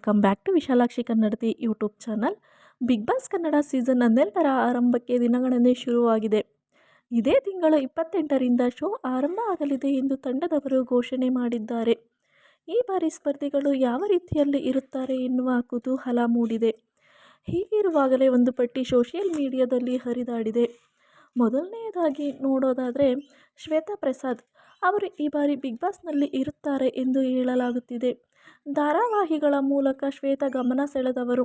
Welcome back to Vishalakshi Kannadathi YouTube channel. Bigg Boss Kannada season 12ರ ಆರಂಭಕ್ಕೆ ದಿನಗಣನೆ ಶುರುವಾಗಿದೆ. ಇದೇ ತಿಂಗಳು 28ರಿಂದ ಶೋ ಆರಂಭ ಆಗಲಿದೆ ಎಂದು ತಂಡದವರು ಘೋಷಣೆ ಮಾಡಿದ್ದಾರೆ. ಈ ಬಾರಿ ಸ್ಪರ್ಧಿಗಳು ಯಾವ ರೀತಿಯಲ್ಲಿ ಇರುತ್ತಾರೆ ಎನ್ನುವ ಕುತೂಹಲ ಮೂಡಿದೆ. ಹೀಗಿರುವಾಗಲೇ ಒಂದು ಪಟ್ಟಿ ಸೋಷಿಯಲ್ ಮೀಡಿಯಾದಲ್ಲಿ ಹರಿದಾಡಿದೆ. ಮೊದಲನೆಯದಾಗಿ ನೋಡೋದಾದರೆ ಶ್ವೇತಾ ಪ್ರಸಾದ್ ಅವರು ಈ ಬಾರಿ ಬಿಗ್ ಬಾಸ್ನಲ್ಲಿ ಇರುತ್ತಾರೆ ಎಂದು ಹೇಳಲಾಗುತ್ತಿದೆ. ಧಾರಾವಾಹಿಗಳ ಮೂಲಕ ಶ್ವೇತಾ ಗಮನ ಸೆಳೆದವರು.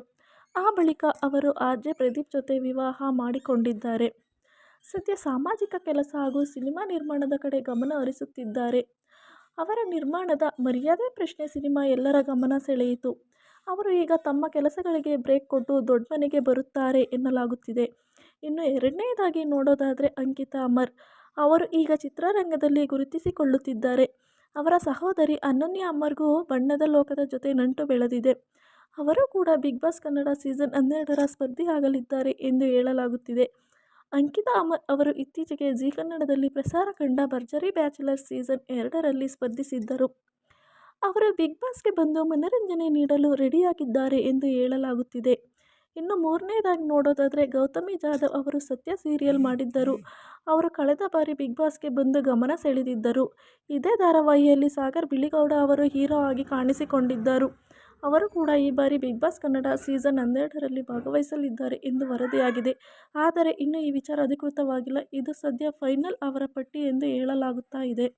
ಆ ಬಳಿಕ ಅವರು ಆರ್‌ಜೆ ಪ್ರದೀಪ್ ಜೊತೆ ವಿವಾಹ ಮಾಡಿಕೊಂಡಿದ್ದಾರೆ. ಸದ್ಯ ಸಾಮಾಜಿಕ ಕೆಲಸ ಹಾಗೂ ಸಿನಿಮಾ ನಿರ್ಮಾಣದ ಕಡೆ ಗಮನ ಹರಿಸುತ್ತಿದ್ದಾರೆ. ಅವರ ನಿರ್ಮಾಣದ ಮರ್ಯಾದೆ ಪ್ರಶ್ನೆ ಸಿನಿಮಾ ಎಲ್ಲರ ಗಮನ ಸೆಳೆಯಿತು. ಅವರು ಈಗ ತಮ್ಮ ಕೆಲಸಗಳಿಗೆ ಬ್ರೇಕ್ ಕೊಟ್ಟು ದೊಡ್ಡ ಮನೆಗೆ ಬರುತ್ತಾರೆ ಎನ್ನಲಾಗುತ್ತಿದೆ. ಇನ್ನು ಎರಡನೆಯದಾಗಿ ನೋಡೋದಾದರೆ ಅಂಕಿತಾ ಅಮರ್ ಅವರು ಈಗ ಚಿತ್ರರಂಗದಲ್ಲಿ ಗುರುತಿಸಿಕೊಳ್ಳುತ್ತಿದ್ದಾರೆ. ಅವರ ಸಹೋದರಿ ಅನನ್ಯ ಅಮರ್ಗೂ ಬಣ್ಣದ ಲೋಕದ ಜೊತೆ ನಂಟು ಬೆಳೆದಿದೆ. ಅವರು ಕೂಡ ಬಿಗ್ ಬಾಸ್ ಕನ್ನಡ ಸೀಸನ್ 12ರ ಸ್ಪರ್ಧಿಯಾಗಲಿದ್ದಾರೆ ಎಂದು ಹೇಳಲಾಗುತ್ತಿದೆ. ಅಂಕಿತಾ ಅಮರ್ ಅವರು ಇತ್ತೀಚೆಗೆ ಜೀ ಕನ್ನಡದಲ್ಲಿ ಪ್ರಸಾರ ಕಂಡ ಭರ್ಜರಿ ಬ್ಯಾಚುಲರ್ ಸೀಸನ್ 2ರಲ್ಲಿ ಸ್ಪರ್ಧಿಸಿದ್ದರು. ಅವರು ಬಿಗ್ ಬಾಸ್ಗೆ ಬಂದು ಮನರಂಜನೆ ನೀಡಲು ರೆಡಿಯಾಗಿದ್ದಾರೆ ಎಂದು ಹೇಳಲಾಗುತ್ತಿದೆ. ಇನ್ನು ಮೂರನೇದಾಗಿ ನೋಡೋದಾದರೆ ಗೌತಮಿ ಜಾಧವ್ ಅವರು ಸತ್ಯ ಸೀರಿಯಲ್ ಮಾಡಿದ್ದರು. ಅವರು ಕಳೆದ ಬಾರಿ ಬಿಗ್ ಬಾಸ್ಗೆ ಬಂದು ಗಮನ ಸೆಳೆದಿದ್ದರು. ಇದೇ ಧಾರಾವಾಹಿಯಲ್ಲಿ ಸಾಗರ್ ಬಿಳಿಗೌಡ ಅವರು ಹೀರೋ ಆಗಿ ಕಾಣಿಸಿಕೊಂಡಿದ್ದರು. ಅವರು ಕೂಡ ಈ ಬಾರಿ ಬಿಗ್ ಬಾಸ್ ಕನ್ನಡ ಸೀಸನ್ 12ರಲ್ಲಿ ಭಾಗವಹಿಸಲಿದ್ದಾರೆ ಎಂದು ವರದಿಯಾಗಿದೆ. ಆದರೆ ಇನ್ನೂ ಈ ವಿಚಾರ ಅಧಿಕೃತವಾಗಿಲ್ಲ. ಇದು ಸದ್ಯ ಫೈನಲ್ ಅವರ ಪಟ್ಟಿ ಎಂದು ಹೇಳಲಾಗುತ್ತಾ ಇದೆ.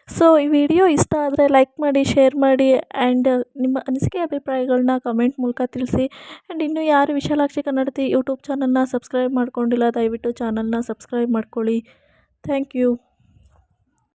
ಸೊ ಈ ವಿಡಿಯೋ ಇಷ್ಟ ಆದರೆ ಲೈಕ್ ಮಾಡಿ, ಶೇರ್ ಮಾಡಿ ಆ್ಯಂಡ್ ನಿಮ್ಮ ಅನಿಸಿಕೆ ಅಭಿಪ್ರಾಯಗಳನ್ನ ಕಮೆಂಟ್ ಮೂಲಕ ತಿಳಿಸಿ. ಆ್ಯಂಡ್ ಇನ್ನೂ ಯಾರು ವಿಶಾಲಾಕ್ಷಿ ಕನ್ನಡತಿ ಯೂಟ್ಯೂಬ್ ಚಾನಲ್ನ ಸಬ್ಸ್ಕ್ರೈಬ್ ಮಾಡ್ಕೊಂಡಿಲ್ಲ, ದಯವಿಟ್ಟು ಚಾನಲ್ನ ಸಬ್ಸ್ಕ್ರೈಬ್ ಮಾಡ್ಕೊಳ್ಳಿ. Thank you.